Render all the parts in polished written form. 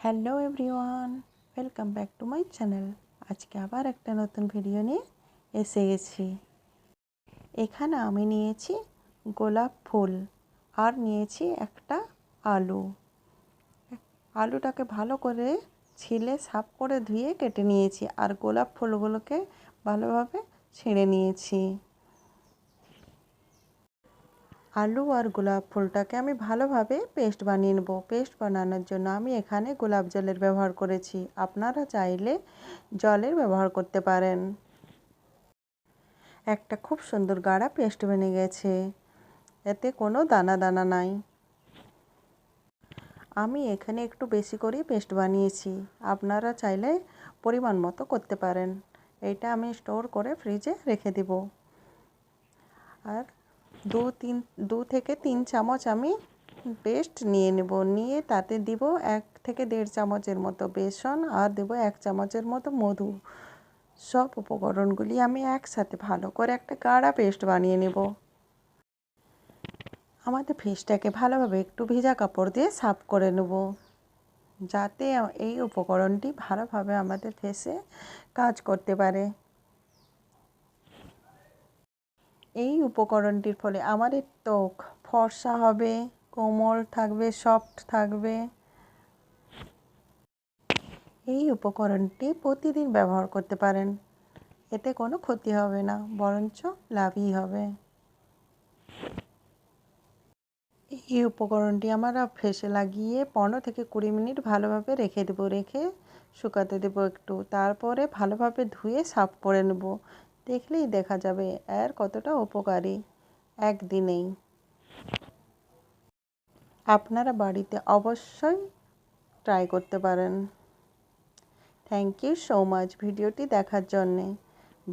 Hello everyone, welcome back to my channel. আজকে আবার একটা নতুন ভিডিও নিয়ে এসে গেছি। এখানে আমি নিয়েছি গোলাপ ফুল আর নিয়েছি একটা আলু। আলুটাকে ভালো করে ছিলে সাফ করে ধুয়ে কেটে নিয়েছি আর গোলাপ ফুলগুলোকে ভালোভাবে ছিঁড়ে নিয়েছি। আলু আর গোলাপ ফুলটাকে আমি ভালোভাবে পেস্ট বানিয়ে নেব। পেস্ট বানানোর জন্য আমি এখানে গোলাপ জলের ব্যবহার করেছি, আপনারা চাইলে জলের ব্যবহার করতে পারেন। একটা খুব সুন্দর গাঢ় পেস্ট বনে গেছে, এতে কোনো দানা দানা নাই। আমি এখানে একটু বেশি করে পেস্ট বানিয়েছি, আপনারা চাইলে পরিমাণ মতো করতে পারেন। এটা আমি স্টোর করে ফ্রিজে রেখে দেব। আর দু থেকে তিন চামচ আমি পেস্ট নিয়ে নেব, নিয়ে তাতে দিব 1 থেকে 1.5 চামচের মতো বেসন আর দেব 1 চামচের মতো মধু। সব উপকরণগুলি আমি একসাথে ভালো করে একটা গাঢ় পেস্ট বানিয়ে নেব। আমাদের ফেসটাকে ভালোভাবে একটু ভেজা কাপড় দিয়ে সাফ করে নেব, যাতে এই উপকরণটি ভালোভাবে আমাদের ফেসে কাজ করতে পারে। এই উপকরণটির ফলে আমাদের ত্বক ফর্সা হবে, কোমল থাকবে, সফট থাকবে। এই উপকরণটি প্রতিদিন ব্যবহার করতে পারেন, এতে কোনো ক্ষতি হবে না, বরঞ্চ লাভই হবে। এই উপকরণটি আমরা ফেসে লাগিয়ে 15 থেকে 20 মিনিট ভালোভাবে রেখে দেবো, রেখে শুকাতে দেবো একটু। তারপরে ভালোভাবে ধুয়ে সাফ করে নেব, দেখলেই দেখা যাবে এর কতটা উপকারী একদিনেই। আপনারা বাড়িতে অবশ্যই ট্রাই করতে পারেন। থ্যাংক ইউ সো মাচ ভিডিওটি দেখার জন্যে।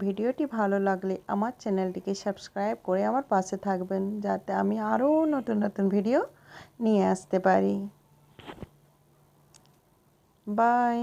ভিডিওটি ভালো লাগলে আমার চ্যানেলটিকে সাবস্ক্রাইব করে আমার পাশে থাকবেন, যাতে আমি আরও নতুন নতুন ভিডিও নিয়ে আসতে পারি। বাই।